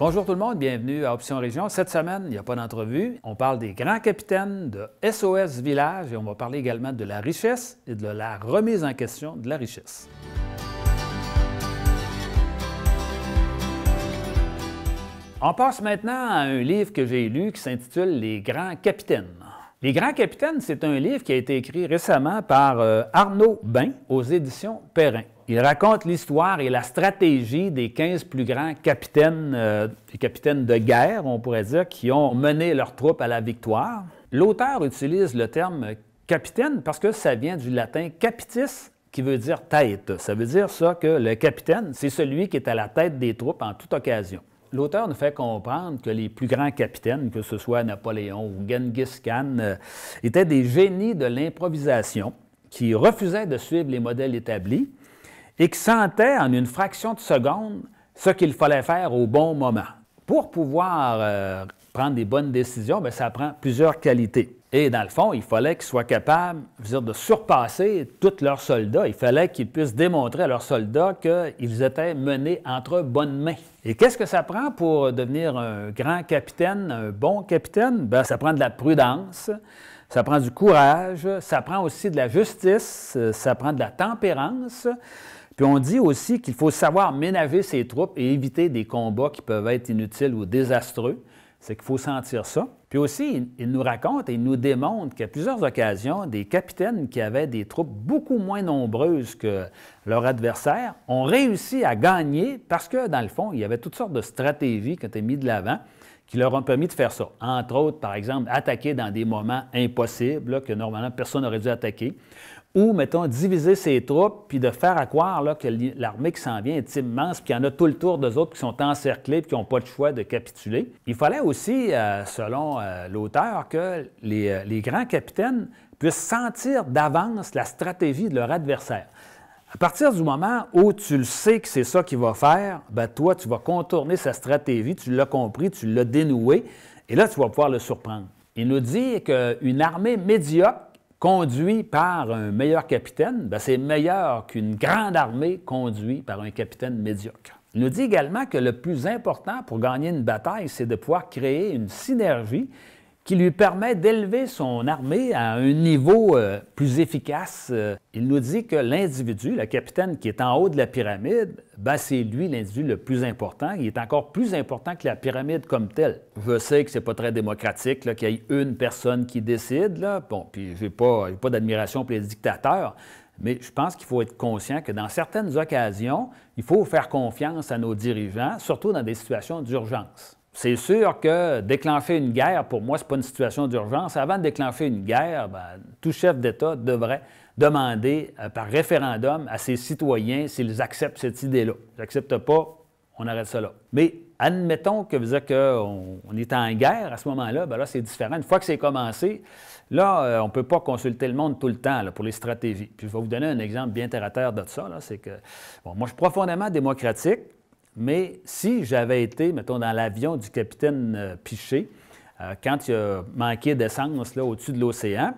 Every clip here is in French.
Bonjour tout le monde, bienvenue à Option Région. Cette semaine, il n'y a pas d'entrevue. On parle des grands capitaines de SOS Village et on va parler également de la richesse et de la remise en question de la richesse. On passe maintenant à un livre que j'ai lu qui s'intitule « Les grands capitaines ». Les grands capitaines, c'est un livre qui a été écrit récemment par Arnaud Bain aux éditions Perrin. Il raconte l'histoire et la stratégie des 15 plus grands capitaines, des capitaines de guerre, on pourrait dire, qui ont mené leurs troupes à la victoire. L'auteur utilise le terme capitaine parce que ça vient du latin capitis, qui veut dire tête. Ça veut dire ça que le capitaine, c'est celui qui est à la tête des troupes en toute occasion. L'auteur nous fait comprendre que les plus grands capitaines, que ce soit Napoléon ou Genghis Khan, étaient des génies de l'improvisation qui refusaient de suivre les modèles établis et qui sentaient en une fraction de seconde ce qu'il fallait faire au bon moment. Pour pouvoir prendre des bonnes décisions, bien, ça prend plusieurs qualités. Et dans le fond, il fallait qu'ils soient capables de surpasser tous leurs soldats. Il fallait qu'ils puissent démontrer à leurs soldats qu'ils étaient menés entre bonnes mains. Et qu'est-ce que ça prend pour devenir un grand capitaine, un bon capitaine? Bien, ça prend de la prudence, ça prend du courage, ça prend aussi de la justice, ça prend de la tempérance. Puis on dit aussi qu'il faut savoir ménager ses troupes et éviter des combats qui peuvent être inutiles ou désastreux. C'est qu'il faut sentir ça. Puis aussi, il nous raconte et il nous démontre qu'à plusieurs occasions, des capitaines qui avaient des troupes beaucoup moins nombreuses que leurs adversaires ont réussi à gagner parce que, dans le fond, il y avait toutes sortes de stratégies qui étaient mises de l'avant qui leur ont permis de faire ça. Entre autres, par exemple, attaquer dans des moments impossibles, là, que normalement personne n'aurait dû attaquer, ou, mettons, diviser ses troupes puis de faire à croire là, que l'armée qui s'en vient est immense puis qu'il y en a tout le tour d'eux autres qui sont encerclés et qui n'ont pas le choix de capituler. Il fallait aussi, selon l'auteur, que les grands capitaines puissent sentir d'avance la stratégie de leur adversaire. À partir du moment où tu le sais que c'est ça qu'il va faire, bien, toi, tu vas contourner sa stratégie, tu l'as compris, tu l'as dénoué, et là, tu vas pouvoir le surprendre. Il nous dit qu'une armée médiocre conduit par un meilleur capitaine, bien, c'est meilleur qu'une grande armée conduite par un capitaine médiocre. Il nous dit également que le plus important pour gagner une bataille, c'est de pouvoir créer une synergie qui lui permet d'élever son armée à un niveau plus efficace. Il nous dit que l'individu, le capitaine qui est en haut de la pyramide, bien, c'est lui l'individu le plus important. Il est encore plus important que la pyramide comme telle. Je sais que ce n'est pas très démocratique qu'il y ait une personne qui décide. Là. Bon, puis je n'ai pas d'admiration pour les dictateurs, mais je pense qu'il faut être conscient que dans certaines occasions, il faut faire confiance à nos dirigeants, surtout dans des situations d'urgence. C'est sûr que déclencher une guerre, pour moi, ce n'est pas une situation d'urgence. Avant de déclencher une guerre, bien, tout chef d'État devrait demander par référendum à ses citoyens s'ils acceptent cette idée-là. S'ils n'acceptent pas, on arrête ça là. Mais admettons que vous dites qu'on est en guerre à ce moment-là, bien là, c'est différent. Une fois que c'est commencé, là, on ne peut pas consulter le monde tout le temps là, pour les stratégies. Puis je vais vous donner un exemple bien terre-à-terre de ça. C'est que, bon, moi, je suis profondément démocratique. Mais si j'avais été, mettons, dans l'avion du capitaine Piché, quand il a manqué d'essence au-dessus de l'océan,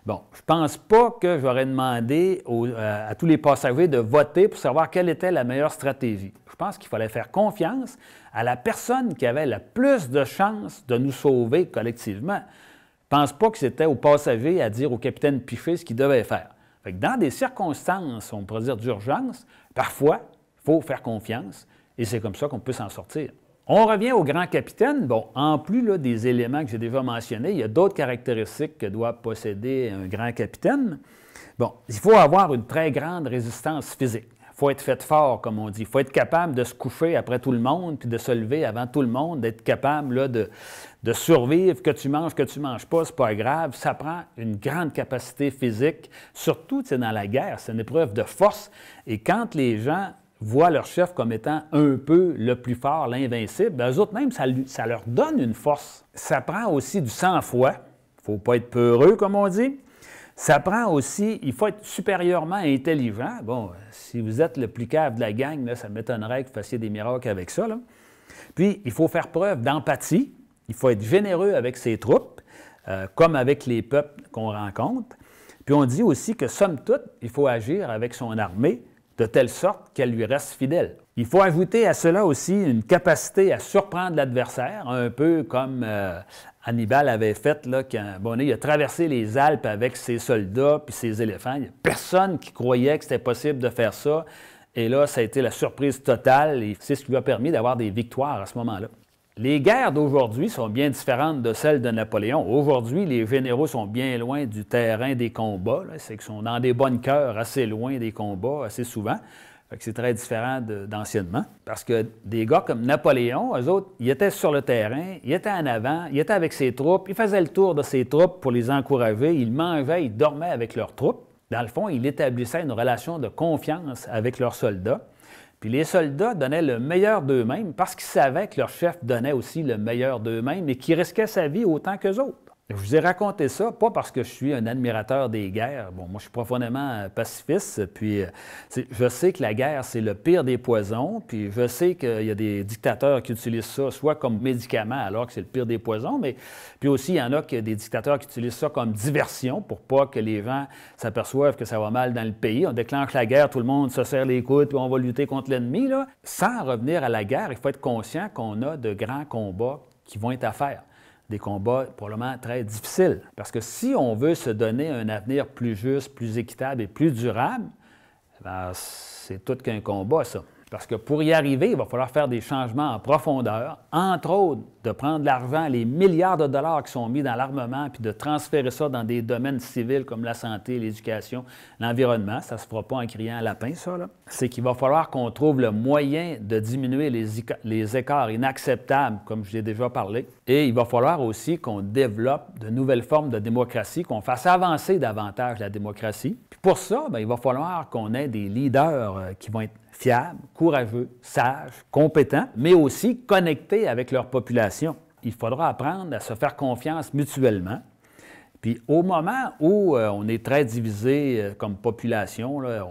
bon, je ne pense pas que j'aurais demandé à tous les passagers de voter pour savoir quelle était la meilleure stratégie. Je pense qu'il fallait faire confiance à la personne qui avait le plus de chances de nous sauver collectivement. Je ne pense pas que c'était aux passagers à dire au capitaine Piché ce qu'il devait faire. Fait que dans des circonstances, on pourrait dire d'urgence, parfois, il faut faire confiance. Et c'est comme ça qu'on peut s'en sortir. On revient au grand capitaine. Bon, en plus là, des éléments que j'ai déjà mentionnés, il y a d'autres caractéristiques que doit posséder un grand capitaine. Bon, il faut avoir une très grande résistance physique. Il faut être fait fort, comme on dit. Il faut être capable de se coucher après tout le monde, puis de se lever avant tout le monde, d'être capable là, de survivre, que tu manges pas, c'est pas grave. Ça prend une grande capacité physique, surtout dans la guerre. C'est une épreuve de force. Et quand les gens voient leur chef comme étant un peu le plus fort, l'invincible, bien, eux autres même, ça leur donne une force. Ça prend aussi du sang-froid. Il ne faut pas être peureux, comme on dit. Ça prend aussi, il faut être supérieurement intelligent. Bon, si vous êtes le plus cave de la gang, là, ça m'étonnerait que vous fassiez des miracles avec ça. Là. Puis, il faut faire preuve d'empathie. Il faut être généreux avec ses troupes, comme avec les peuples qu'on rencontre. Puis, on dit aussi que, somme toute, il faut agir avec son armée de telle sorte qu'elle lui reste fidèle. Il faut ajouter à cela aussi une capacité à surprendre l'adversaire, un peu comme Hannibal avait fait, là, quand il a traversé les Alpes avec ses soldats puis ses éléphants. Il n'y a personne qui croyait que c'était possible de faire ça. Et là, ça a été la surprise totale et c'est ce qui lui a permis d'avoir des victoires à ce moment-là. Les guerres d'aujourd'hui sont bien différentes de celles de Napoléon. Aujourd'hui, les généraux sont bien loin du terrain des combats. C'est qu'ils sont dans des bunkers assez loin des combats, assez souvent. C'est très différent d'anciennement. Parce que des gars comme Napoléon, eux autres, ils étaient sur le terrain, ils étaient en avant, ils étaient avec ses troupes, ils faisaient le tour de ses troupes pour les encourager, ils mangeaient, ils dormaient avec leurs troupes. Dans le fond, ils établissaient une relation de confiance avec leurs soldats. Puis les soldats donnaient le meilleur d'eux-mêmes parce qu'ils savaient que leur chef donnait aussi le meilleur d'eux-mêmes et qu'ils risquaient sa vie autant qu'eux autres. Je vous ai raconté ça, pas parce que je suis un admirateur des guerres. Bon, moi, je suis profondément pacifiste, puis je sais que la guerre, c'est le pire des poisons, puis je sais qu'il y a des dictateurs qui utilisent ça soit comme médicament, alors que c'est le pire des poisons, mais puis aussi, il y en a des dictateurs qui utilisent ça comme diversion pour pas que les gens s'aperçoivent que ça va mal dans le pays. On déclenche la guerre, tout le monde se serre les coudes, puis on va lutter contre l'ennemi. Sans revenir à la guerre, il faut être conscient qu'on a de grands combats qui vont être à faire. Des combats probablement très difficiles. Parce que si on veut se donner un avenir plus juste, plus équitable et plus durable, c'est tout qu'un combat, ça. Parce que pour y arriver, il va falloir faire des changements en profondeur, entre autres de prendre l'argent, les milliards de dollars qui sont mis dans l'armement, puis de transférer ça dans des domaines civils comme la santé, l'éducation, l'environnement. Ça ne se fera pas en criant à lapin, ça. C'est qu'il va falloir qu'on trouve le moyen de diminuer les écarts inacceptables, comme je l'ai déjà parlé. Et il va falloir aussi qu'on développe de nouvelles formes de démocratie, qu'on fasse avancer davantage la démocratie. Puis pour ça, il va falloir qu'on ait des leaders qui vont être fiables, courageux, sages, compétents, mais aussi connectés avec leur population. Il faudra apprendre à se faire confiance mutuellement. Puis au moment où on est très divisé comme population, là,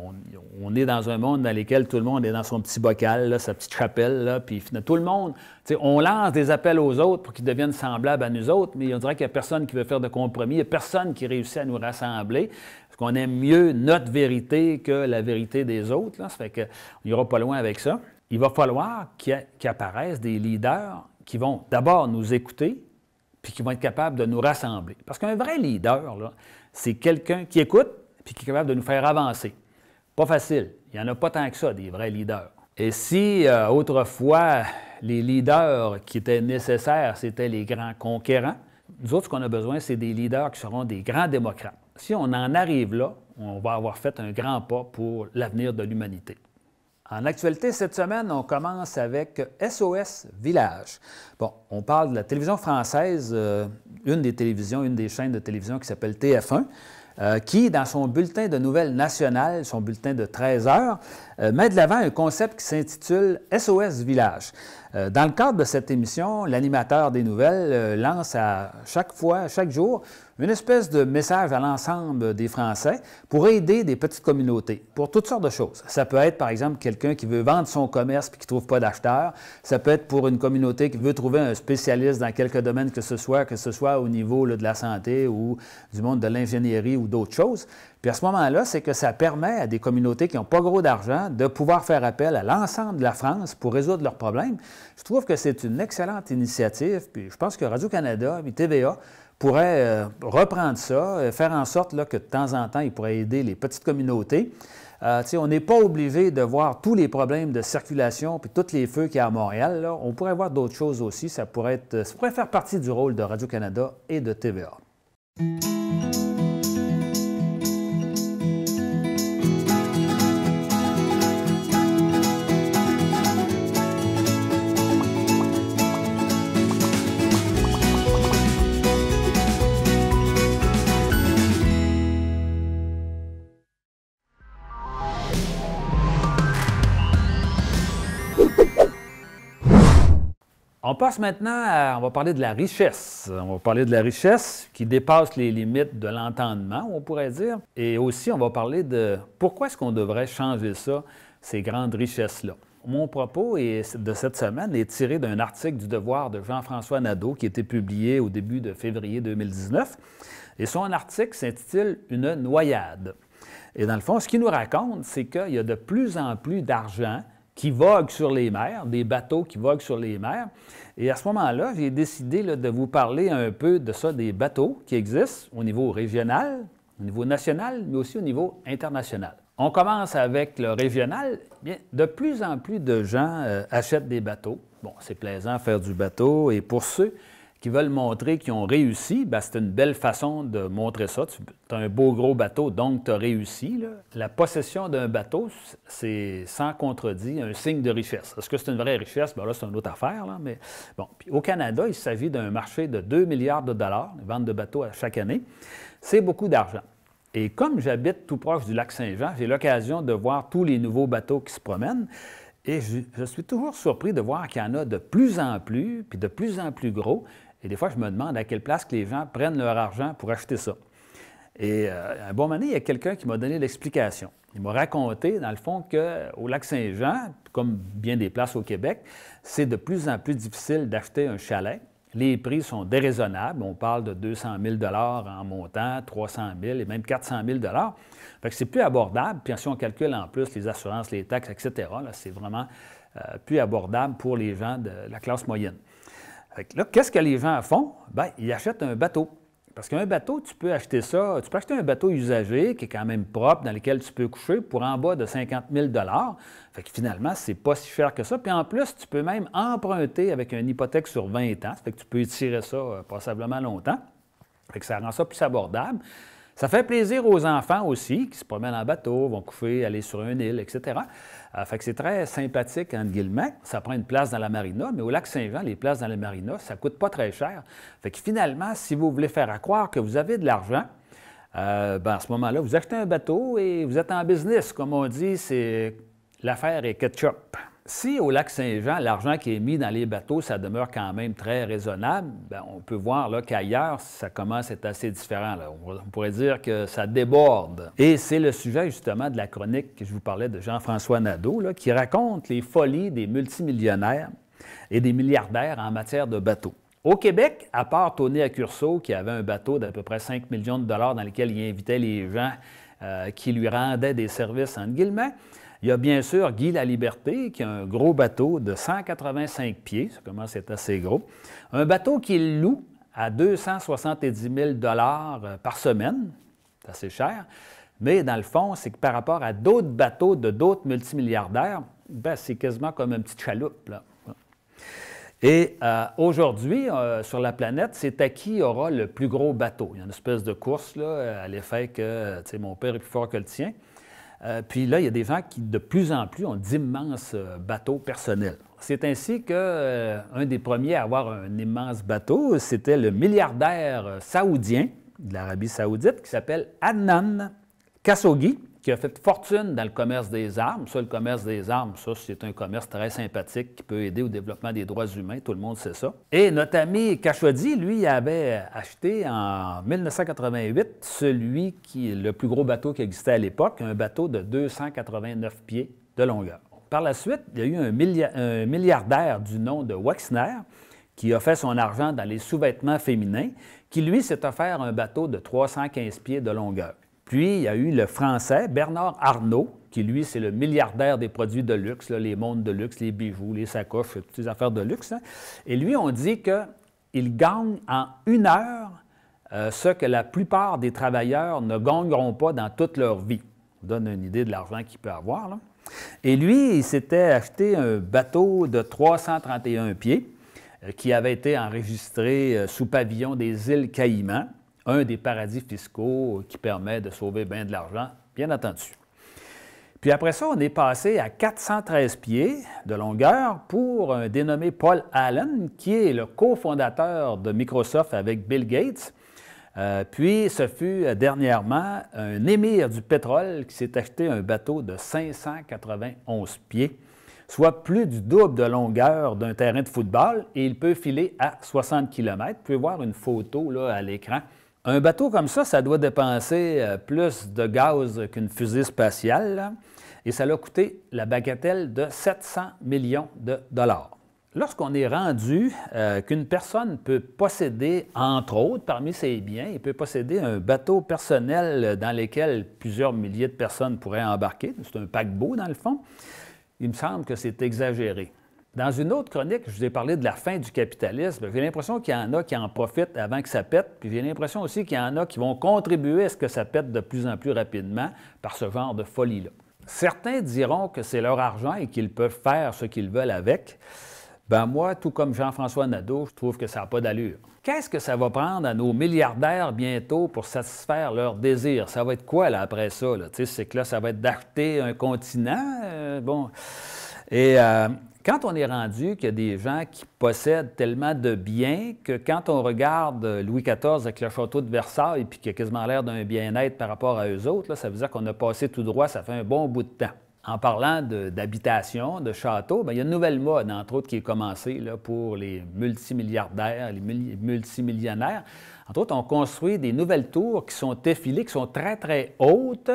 on est dans un monde dans lequel tout le monde est dans son petit bocal, là, sa petite chapelle, là, puis tout le monde, on lance des appels aux autres pour qu'ils deviennent semblables à nous autres, mais on dirait qu'il n'y a personne qui veut faire de compromis, il n'y a personne qui réussit à nous rassembler, parce qu'on aime mieux notre vérité que la vérité des autres. Là. Ça fait qu'on n'ira pas loin avec ça. Il va falloir qu'apparaissent des leaders qui vont d'abord nous écouter, puis qui vont être capables de nous rassembler. Parce qu'un vrai leader, c'est quelqu'un qui écoute puis qui est capable de nous faire avancer. Pas facile. Il n'y en a pas tant que ça, des vrais leaders. Et si autrefois, les leaders qui étaient nécessaires, c'était les grands conquérants, nous autres, ce qu'on a besoin, c'est des leaders qui seront des grands démocrates. Si on en arrive là, on va avoir fait un grand pas pour l'avenir de l'humanité. En actualité, cette semaine, on commence avec SOS Village. Bon, on parle de la télévision française, une des chaînes de télévision qui s'appelle TF1, qui, dans son bulletin de nouvelles nationales, son bulletin de 13 heures, met de l'avant un concept qui s'intitule SOS Village. Dans le cadre de cette émission, l'animateur des nouvelles lance à chaque jour, une espèce de message à l'ensemble des Français pour aider des petites communautés, pour toutes sortes de choses. Ça peut être, par exemple, quelqu'un qui veut vendre son commerce et qui ne trouve pas d'acheteur. Ça peut être pour une communauté qui veut trouver un spécialiste dans quelque domaine que ce soit au niveau de la santé ou du monde de l'ingénierie ou d'autres choses. Puis à ce moment-là, c'est que ça permet à des communautés qui n'ont pas gros d'argent de pouvoir faire appel à l'ensemble de la France pour résoudre leurs problèmes. Je trouve que c'est une excellente initiative, puis je pense que Radio-Canada et TVA pourraient reprendre ça, faire en sorte que de temps en temps, ils pourraient aider les petites communautés. On n'est pas obligé de voir tous les problèmes de circulation puis tous les feux qu'il y a à Montréal. Là. On pourrait voir d'autres choses aussi. Ça pourrait faire partie du rôle de Radio-Canada et de TVA. On passe maintenant on va parler de la richesse. On va parler de la richesse qui dépasse les limites de l'entendement, on pourrait dire. Et aussi, on va parler de pourquoi est-ce qu'on devrait changer ça, ces grandes richesses-là. Mon propos de cette semaine est tiré d'un article du Devoir de Jean-François Nadeau qui a été publié au début de février 2019. Et son article s'intitule « Une noyade ». Et dans le fond, ce qu'il nous raconte, c'est qu'il y a de plus en plus d'argent qui voguent sur les mers, des bateaux qui voguent sur les mers. Et à ce moment-là, j'ai décidé là, de vous parler un peu de ça, des bateaux qui existent au niveau régional, au niveau national, mais aussi au niveau international. On commence avec le régional. Bien, de plus en plus de gens achètent des bateaux. Bon, c'est plaisant faire du bateau. Et pour ceux qui veulent montrer qu'ils ont réussi, bien, c'est une belle façon de montrer ça. Tu as un beau gros bateau, donc tu as réussi. Là. La possession d'un bateau, c'est sans contredit un signe de richesse. Est-ce que c'est une vraie richesse? Bien là, c'est une autre affaire. Là, mais bon. Puis, au Canada, il s'agit d'un marché de 2 milliards de dollars, les ventes de bateaux à chaque année. C'est beaucoup d'argent. Et comme j'habite tout proche du lac Saint-Jean, j'ai l'occasion de voir tous les nouveaux bateaux qui se promènent. Et je suis toujours surpris de voir qu'il y en a de plus en plus, puis de plus en plus gros. Et des fois, je me demande à quelle place que les gens prennent leur argent pour acheter ça. Et à un bon moment donné, il y a quelqu'un qui m'a donné l'explication. Il m'a raconté, dans le fond, qu'au lac Saint-Jean, comme bien des places au Québec, c'est de plus en plus difficile d'acheter un chalet. Les prix sont déraisonnables. On parle de 200 000 en montant, 300 000 et même 400 000 Fait que c'est plus abordable. Puis si on calcule en plus les assurances, les taxes, etc., c'est vraiment plus abordable pour les gens de la classe moyenne. Fait que là, qu'est-ce que les gens font? Bien, ils achètent un bateau. Parce qu'un bateau, tu peux acheter ça, tu peux acheter un bateau usagé qui est quand même propre, dans lequel tu peux coucher pour en bas de 50 000 Fait que finalement, c'est pas si cher que ça. Puis en plus, tu peux même emprunter avec une hypothèque sur 20 ans. Ça fait que tu peux étirer ça passablement longtemps. Fait que ça rend ça plus abordable. Ça fait plaisir aux enfants aussi, qui se promènent en bateau, vont coucher, aller sur une île, etc. Fait que c'est très sympathique, entre guillemets. Ça prend une place dans la marina, mais au lac Saint-Jean, les places dans la marina, ça ne coûte pas très cher. Fait que finalement, si vous voulez faire croire que vous avez de l'argent, à ce moment-là, vous achetez un bateau et vous êtes en business. Comme on dit, c'est l'affaire est ketchup. Si au lac Saint-Jean, l'argent qui est mis dans les bateaux, ça demeure quand même très raisonnable, bien, on peut voir là, qu'ailleurs, ça commence à être assez différent. Là. On pourrait dire que ça déborde. Et c'est le sujet justement de la chronique que je vous parlais de Jean-François Nadeau, là, qui raconte les folies des multimillionnaires et des milliardaires en matière de bateaux. Au Québec, à part Tony Accurso, qui avait un bateau d'à peu près 5 millions de dollars dans lequel il invitait les gens qui lui rendaient des services, entre guillemets, il y a bien sûr Guy Laliberté, qui a un gros bateau de 185 pieds, ça commence à être assez gros. Un bateau qu'il loue à 270 000 par semaine, c'est assez cher, mais dans le fond, c'est que par rapport à d'autres bateaux de d'autres multimilliardaires, bien, c'est quasiment comme une petite chaloupe, là. Et aujourd'hui, sur la planète, c'est à qui aura le plus gros bateau. Il y a une espèce de course là, à l'effet que mon père est plus fort que le tien. Puis là, il y a des gens qui, de plus en plus, ont d'immenses bateaux personnels. C'est ainsi qu'un des premiers à avoir un immense bateau, c'était le milliardaire saoudien de l'Arabie saoudite qui s'appelle Adnan Khashoggi, qui a fait fortune dans le commerce des armes. Ça, le commerce des armes, ça, c'est un commerce très sympathique qui peut aider au développement des droits humains. Tout le monde sait ça. Et notre ami Khashoggi, lui, avait acheté en 1988 celui qui est le plus gros bateau qui existait à l'époque, un bateau de 289 pieds de longueur. Par la suite, il y a eu un milliardaire du nom de Wexner qui a fait son argent dans les sous-vêtements féminins, qui, lui, s'est offert un bateau de 315 pieds de longueur. Puis, il y a eu le Français Bernard Arnault, qui, lui, c'est le milliardaire des produits de luxe, là, les montres de luxe, les bijoux, les sacoches, toutes les affaires de luxe. Hein. Et lui, on dit qu'il gagne en 1 heure ce que la plupart des travailleurs ne gagneront pas dans toute leur vie. On donne une idée de l'argent qu'il peut avoir, là. Et lui, il s'était acheté un bateau de 331 pieds qui avait été enregistré sous pavillon des îles Caïmans, un des paradis fiscaux qui permet de sauver bien de l'argent, bien entendu. Puis après ça, on est passé à 413 pieds de longueur pour un dénommé Paul Allen, qui est le cofondateur de Microsoft avec Bill Gates. Puis, ce fut dernièrement un émir du pétrole qui s'est acheté un bateau de 591 pieds, soit plus du double de longueur d'un terrain de football, et il peut filer à 60 km. Vous pouvez voir une photo là, à l'écran. Un bateau comme ça doit dépenser plus de gaz qu'une fusée spatiale, là, et ça l'a coûté la bagatelle de 700 millions de dollars. Lorsqu'on est rendu qu'une personne peut posséder, entre autres, parmi ses biens, il peut posséder un bateau personnel dans lequel plusieurs milliers de personnes pourraient embarquer, c'est un paquebot dans le fond, il me semble que c'est exagéré. Dans une autre chronique, je vous ai parlé de la fin du capitalisme. J'ai l'impression qu'il y en a qui en profitent avant que ça pète, puis j'ai l'impression aussi qu'il y en a qui vont contribuer à ce que ça pète de plus en plus rapidement par ce genre de folie-là. Certains diront que c'est leur argent et qu'ils peuvent faire ce qu'ils veulent avec. Ben moi, tout comme Jean-François Nadeau, je trouve que ça n'a pas d'allure. Qu'est-ce que ça va prendre à nos milliardaires bientôt pour satisfaire leurs désirs? Ça va être quoi là, après ça? C'est que là, ça va être d'acheter un continent? Quand on est rendu qu'il y a des gens qui possèdent tellement de biens que quand on regarde Louis XIV avec le château de Versailles puis qu'il a quasiment l'air d'un bien-être par rapport à eux autres, là, ça veut dire qu'on a passé tout droit, ça fait un bon bout de temps. En parlant d'habitation, de château, bien, il y a une nouvelle mode, entre autres, qui est commencée là, pour les multimilliardaires, les multimillionnaires. Entre autres, on construit des nouvelles tours qui sont effilées, qui sont très, très hautes,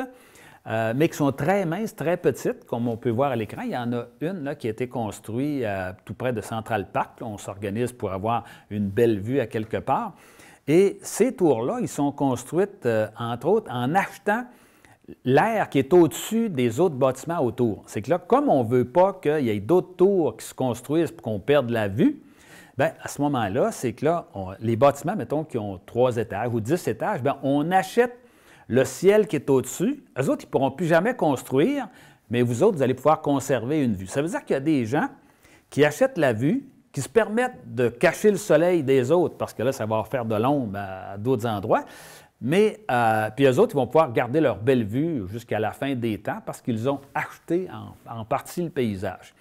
mais qui sont très minces, très petites, comme on peut voir à l'écran. Il y en a une là, qui a été construite tout près de Central Park. Là, on s'organise pour avoir une belle vue à quelque part. Et ces tours-là, ils sont construites, entre autres, en achetant l'air qui est au-dessus des autres bâtiments autour. C'est que là, comme on ne veut pas qu'il y ait d'autres tours qui se construisent pour qu'on perde la vue, bien, à ce moment-là, c'est que là, les bâtiments, mettons, qui ont 3 étages ou 10 étages, bien, on achète le ciel qui est au-dessus. Eux autres, ils ne pourront plus jamais construire, mais vous autres, vous allez pouvoir conserver une vue. Ça veut dire qu'il y a des gens qui achètent la vue, qui se permettent de cacher le soleil des autres, parce que là, ça va leur faire de l'ombre à d'autres endroits. Mais, puis eux autres, ils vont pouvoir garder leur belle vue jusqu'à la fin des temps parce qu'ils ont acheté en partie le paysage.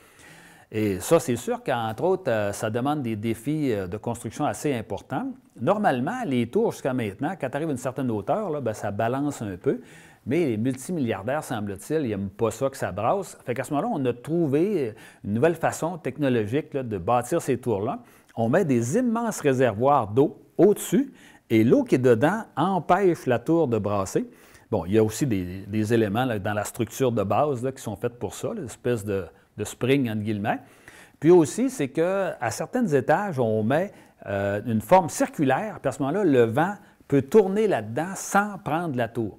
Et ça, c'est sûr qu'entre autres, ça demande des défis de construction assez importants. Normalement, les tours jusqu'à maintenant, quand tu arrives à une certaine hauteur, là, bien, ça balance un peu. Mais les multimilliardaires, semble-t-il, ils n'aiment pas ça que ça brasse. Fait qu'à ce moment-là, on a trouvé une nouvelle façon technologique là, de bâtir ces tours-là. On met des immenses réservoirs d'eau au-dessus et l'eau qui est dedans empêche la tour de brasser. Bon, il y a aussi des éléments là, dans la structure de base là, qui sont faits pour ça, l'espèce de spring, entre guillemets. Puis aussi, c'est qu'à certains étages, on met une forme circulaire, puis à ce moment-là, le vent peut tourner là-dedans sans prendre la tour.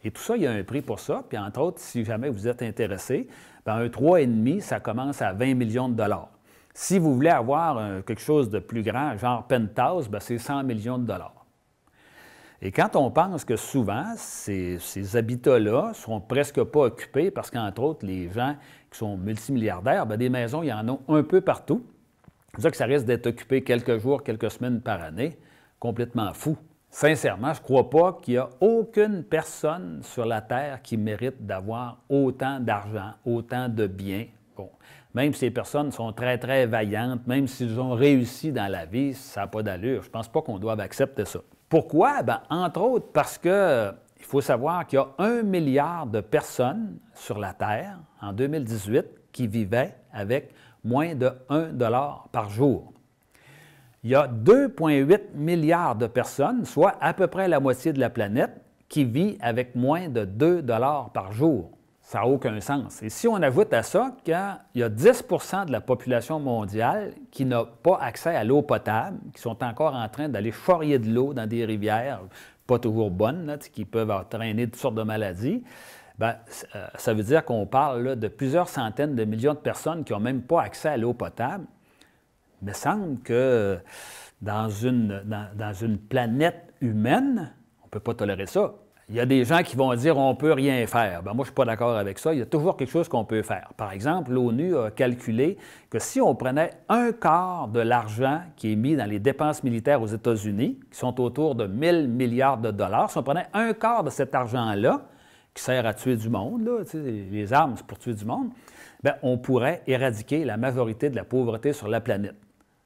Et tout ça, il y a un prix pour ça. Puis entre autres, si jamais vous êtes intéressé, bien, un 3,5, ça commence à 20 millions de dollars. Si vous voulez avoir quelque chose de plus grand, genre penthouse, bien, c'est 100 millions de dollars. Et quand on pense que souvent, ces habitats-là ne seront presque pas occupés parce qu'entre autres, les gens qui sont multimilliardaires, bien, des maisons, il y en a un peu partout. C'est pour ça que ça risque d'être occupé quelques jours, quelques semaines par année. Complètement fou. Sincèrement, je ne crois pas qu'il y a aucune personne sur la Terre qui mérite d'avoir autant d'argent, autant de biens. Bon, même si les personnes sont très, très vaillantes, même s'ils ont réussi dans la vie, ça n'a pas d'allure. Je ne pense pas qu'on doive accepter ça. Pourquoi? Bien, entre autres, parce qu'il faut savoir qu'il y a 1 milliard de personnes sur la Terre, en 2018, qui vivaient avec moins de 1 $ par jour. Il y a 2,8 milliards de personnes, soit à peu près la moitié de la planète, qui vit avec moins de 2 $ par jour. Ça n'a aucun sens. Et si on ajoute à ça qu'il y a 10 % de la population mondiale qui n'a pas accès à l'eau potable, qui sont encore en train d'aller charrier de l'eau dans des rivières pas toujours bonnes, là, qui peuvent entraîner toutes sortes de maladies, bien, ça veut dire qu'on parle là, de plusieurs centaines de millions de personnes qui n'ont même pas accès à l'eau potable. Il me semble que dans une planète humaine, on ne peut pas tolérer ça. Il y a des gens qui vont dire on ne peut rien faire. Bien, moi, je ne suis pas d'accord avec ça. Il y a toujours quelque chose qu'on peut faire. Par exemple, l'ONU a calculé que si on prenait un quart de l'argent qui est mis dans les dépenses militaires aux États-Unis, qui sont autour de 1 000 milliards de dollars, si on prenait un quart de cet argent-là, qui sert à tuer du monde, là, les armes, c'est pour tuer du monde, bien, on pourrait éradiquer la majorité de la pauvreté sur la planète.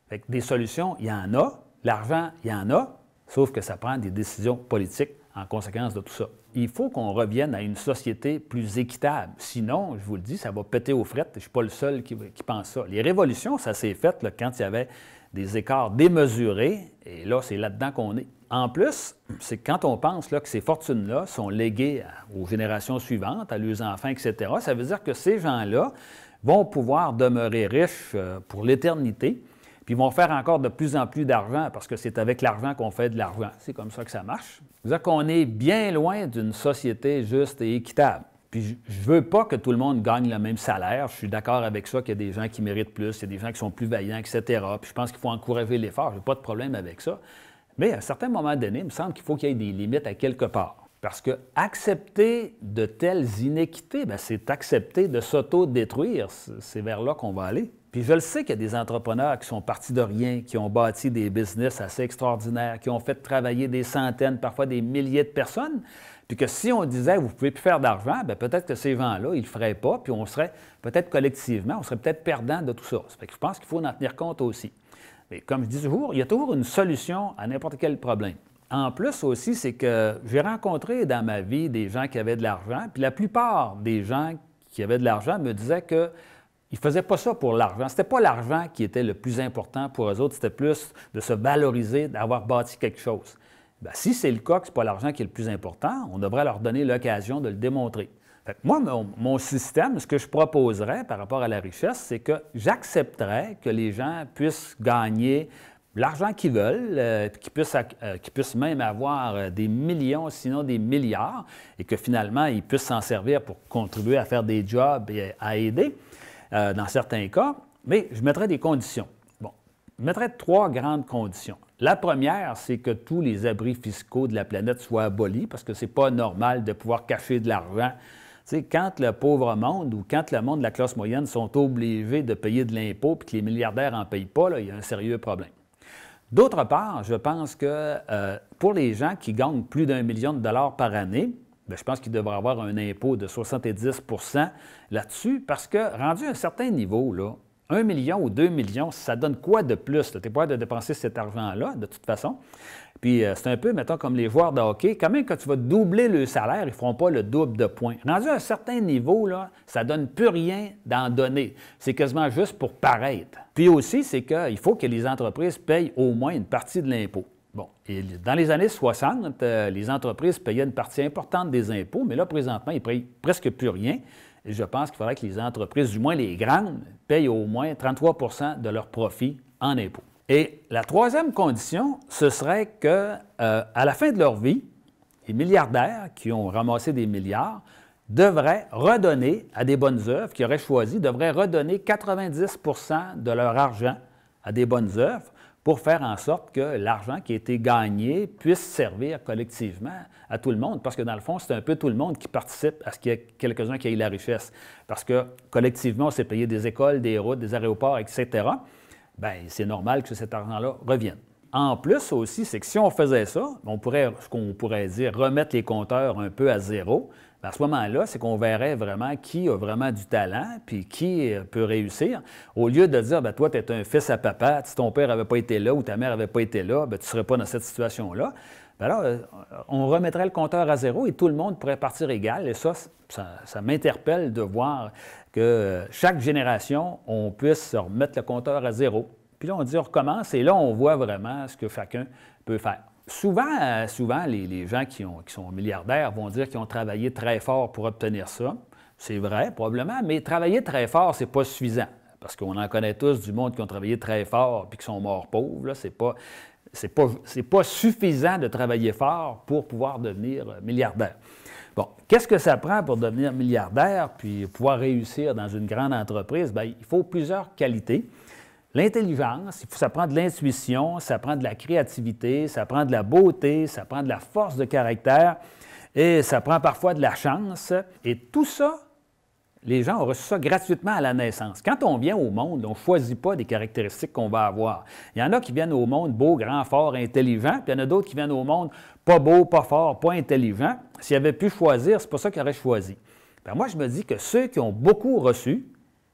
Fait que des solutions, il y en a. L'argent, il y en a, sauf que ça prend des décisions politiques en conséquence de tout ça. Il faut qu'on revienne à une société plus équitable. Sinon, je vous le dis, ça va péter aux frettes. Je ne suis pas le seul qui pense ça. Les révolutions, ça s'est fait là, quand il y avait des écarts démesurés, et là, c'est là-dedans qu'on est. En plus, c'est quand on pense là, que ces fortunes-là sont léguées aux générations suivantes, à leurs enfants, etc., ça veut dire que ces gens-là vont pouvoir demeurer riches pour l'éternité, puis ils vont faire encore de plus en plus d'argent parce que c'est avec l'argent qu'on fait de l'argent. C'est comme ça que ça marche. C'est-à-dire qu'on est bien loin d'une société juste et équitable. Puis je ne veux pas que tout le monde gagne le même salaire. Je suis d'accord avec ça, qu'il y a des gens qui méritent plus, il y a des gens qui sont plus vaillants, etc. Puis je pense qu'il faut encourager l'effort. Je n'ai pas de problème avec ça. Mais à un certain moment donné, il me semble qu'il faut qu'il y ait des limites à quelque part. Parce que accepter de telles inéquités, c'est accepter de s'auto-détruire. C'est vers là qu'on va aller. Puis je le sais qu'il y a des entrepreneurs qui sont partis de rien, qui ont bâti des business assez extraordinaires, qui ont fait travailler des centaines, parfois des milliers de personnes, puis que si on disait « vous ne pouvez plus faire d'argent », peut-être que ces gens-là, ils ne le feraient pas, puis on serait peut-être collectivement, on serait peut-être perdant de tout ça. Ça fait que je pense qu'il faut en tenir compte aussi. Mais comme je dis toujours, il y a toujours une solution à n'importe quel problème. En plus aussi, c'est que j'ai rencontré dans ma vie des gens qui avaient de l'argent, puis la plupart des gens qui avaient de l'argent me disaient qu'ils ne faisaient pas ça pour l'argent. Ce n'était pas l'argent qui était le plus important pour eux autres, c'était plus de se valoriser, d'avoir bâti quelque chose. Bien, si c'est le cas que ce n'est pas l'argent qui est le plus important, on devrait leur donner l'occasion de le démontrer. Fait que moi, mon système, ce que je proposerais par rapport à la richesse, c'est que j'accepterais que les gens puissent gagner l'argent qu'ils veulent, qu'ils puissent même avoir des millions, sinon des milliards, et que finalement, ils puissent s'en servir pour contribuer à faire des jobs et à aider, dans certains cas, mais je mettrais des conditions. Bon, je mettrais 3 grandes conditions. La première, c'est que tous les abris fiscaux de la planète soient abolis, parce que ce n'est pas normal de pouvoir cacher de l'argent. Tu sais, quand le pauvre monde ou quand le monde de la classe moyenne sont obligés de payer de l'impôt et que les milliardaires n'en payent pas, là, il y a un sérieux problème. D'autre part, je pense que pour les gens qui gagnent plus d'1 million de dollars par année, bien, je pense qu'il devrait avoir un impôt de 70 là-dessus, parce que rendu à un certain niveau, là, 1 million ou 2 millions, ça donne quoi de plus? Tu n'es pas de dépenser cet argent-là, de toute façon. Puis c'est un peu, mettons, comme les joueurs de hockey. Quand même, quand tu vas doubler le salaire, ils ne feront pas le double de points. Rendu à un certain niveau, là, ça ne donne plus rien d'en donner. C'est quasiment juste pour paraître. Puis aussi, c'est qu'il faut que les entreprises payent au moins une partie de l'impôt. Bon, et dans les années 60, les entreprises payaient une partie importante des impôts, mais là, présentement, ils ne payent presque plus rien. Et je pense qu'il faudrait que les entreprises, du moins les grandes, payent au moins 33 de leurs profits en impôts. Et la troisième condition, ce serait qu'à la fin de leur vie, les milliardaires qui ont ramassé des milliards devraient redonner à des bonnes œuvres, qui auraient choisi, devraient redonner 90 de leur argent à des bonnes œuvres pour faire en sorte que l'argent qui a été gagné puisse servir collectivement à tout le monde. Parce que dans le fond, c'est un peu tout le monde qui participe à ce qu'il y ait quelques-uns qui aient la richesse. Parce que collectivement, on s'est payé des écoles, des routes, des aéroports, etc. Bien, c'est normal que cet argent-là revienne. En plus aussi, c'est que si on faisait ça, ce qu'on pourrait dire, remettre les compteurs un peu à zéro, bien à ce moment-là, c'est qu'on verrait vraiment qui a vraiment du talent puis qui peut réussir. Au lieu de dire, bien, toi, tu es un fils à papa, si ton père n'avait pas été là ou ta mère n'avait pas été là, bien, tu ne serais pas dans cette situation-là. Bien là, on remettrait le compteur à zéro et tout le monde pourrait partir égal. Et ça m'interpelle de voir que chaque génération, on puisse remettre le compteur à zéro. Puis là, on dit, on recommence, et là, on voit vraiment ce que chacun peut faire. Souvent les gens qui sont milliardaires vont dire qu'ils ont travaillé très fort pour obtenir ça. C'est vrai, probablement, mais travailler très fort, ce n'est pas suffisant. Parce qu'on en connaît tous du monde qui ont travaillé très fort puis qui sont morts pauvres. C'est pas suffisant de travailler fort pour pouvoir devenir milliardaire. Bon, qu'est-ce que ça prend pour devenir milliardaire puis pouvoir réussir dans une grande entreprise? Bien, il faut plusieurs qualités. L'intelligence, ça prend de l'intuition, ça prend de la créativité, ça prend de la beauté, ça prend de la force de caractère et ça prend parfois de la chance. Et tout ça, les gens ont reçu ça gratuitement à la naissance. Quand on vient au monde, on ne choisit pas des caractéristiques qu'on va avoir. Il y en a qui viennent au monde beau, grand, fort, intelligent, puis il y en a d'autres qui viennent au monde pas beau, pas fort, pas intelligent. S'ils avaient pu choisir, c'est pas ça qu'ils auraient choisi. Bien, moi, je me dis que ceux qui ont beaucoup reçu,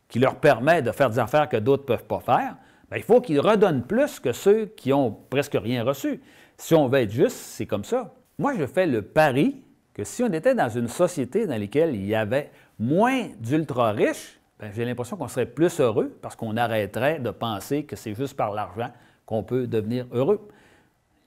qui leur permet de faire des affaires que d'autres ne peuvent pas faire, bien, il faut qu'ils redonnent plus que ceux qui ont presque rien reçu. Si on veut être juste, c'est comme ça. Moi, je fais le pari que si on était dans une société dans laquelle il y avait moins d'ultra-riches, bien, j'ai l'impression qu'on serait plus heureux parce qu'on arrêterait de penser que c'est juste par l'argent qu'on peut devenir heureux.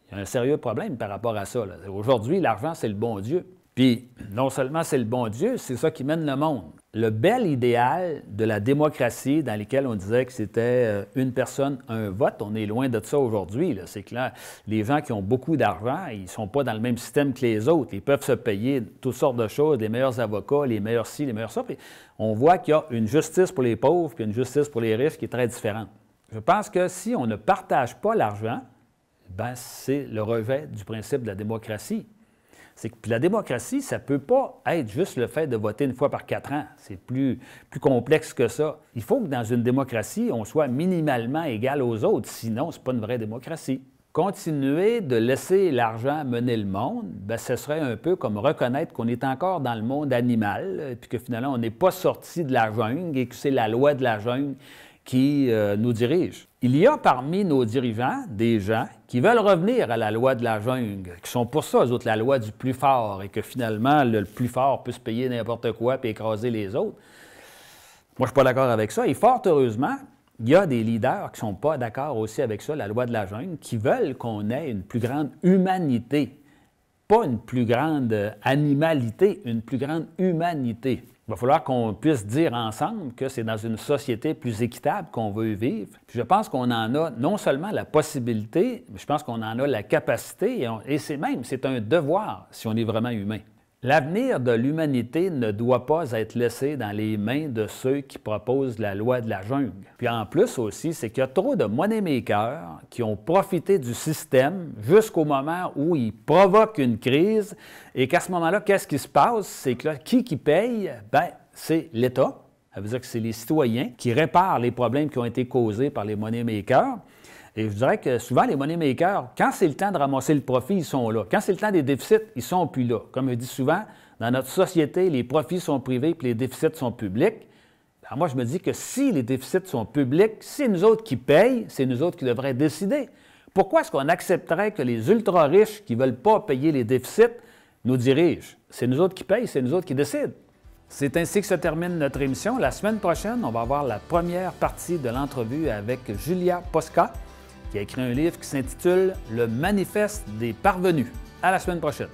Il y a un sérieux problème par rapport à ça. Aujourd'hui, l'argent, c'est le bon Dieu. Puis, non seulement c'est le bon Dieu, c'est ça qui mène le monde. le bel idéal de la démocratie dans lequel on disait que c'était une personne, un vote. On est loin de ça aujourd'hui. C'est clair, les gens qui ont beaucoup d'argent, ils ne sont pas dans le même système que les autres. Ils peuvent se payer toutes sortes de choses, les meilleurs avocats, les meilleurs ci, les meilleurs ça. Puis on voit qu'il y a une justice pour les pauvres puis une justice pour les riches qui est très différente. Je pense que si on ne partage pas l'argent, ben c'est le rejet du principe de la démocratie. C'est que la démocratie, ça ne peut pas être juste le fait de voter une fois par 4 ans. C'est plus complexe que ça. Il faut que dans une démocratie, on soit minimalement égal aux autres. Sinon, ce n'est pas une vraie démocratie. Continuer de laisser l'argent mener le monde, bien, ce serait un peu comme reconnaître qu'on est encore dans le monde animal, puis que finalement, on n'est pas sorti de la jungle et que c'est la loi de la jungle qui nous dirige. Il y a parmi nos dirigeants des gens qui veulent revenir à la loi de la jungle, qui sont pour ça, eux autres, la loi du plus fort, et que finalement, le plus fort peut se payer n'importe quoi et écraser les autres. Moi, je ne suis pas d'accord avec ça. Et fort heureusement, il y a des leaders qui ne sont pas d'accord aussi avec ça, la loi de la jungle, qui veulent qu'on ait une plus grande humanité. Pas une plus grande animalité, une plus grande humanité. Il va falloir qu'on puisse dire ensemble que c'est dans une société plus équitable qu'on veut vivre. Puis je pense qu'on en a non seulement la possibilité, mais je pense qu'on en a la capacité et c'est un devoir si on est vraiment humain. L'avenir de l'humanité ne doit pas être laissé dans les mains de ceux qui proposent la loi de la jungle. Puis en plus aussi, c'est qu'il y a trop de money-makers qui ont profité du système jusqu'au moment où ils provoquent une crise et qu'à ce moment-là, qu'est-ce qui se passe? C'est que là, qui paye? Bien, c'est l'État. Ça veut dire que c'est les citoyens qui réparent les problèmes qui ont été causés par les money-makers. Et je dirais que souvent, les money-makers, quand c'est le temps de ramasser le profit, ils sont là. Quand c'est le temps des déficits, ils ne sont plus là. Comme je dis souvent, dans notre société, les profits sont privés et les déficits sont publics. Alors moi, je me dis que si les déficits sont publics, c'est nous autres qui payent, c'est nous autres qui devraient décider. Pourquoi est-ce qu'on accepterait que les ultra-riches qui ne veulent pas payer les déficits nous dirigent? C'est nous autres qui payent, c'est nous autres qui décident. C'est ainsi que se termine notre émission. La semaine prochaine, on va avoir la première partie de l'entrevue avec Julia Posca, qui a écrit un livre qui s'intitule « Le manifeste des parvenus ». À la semaine prochaine.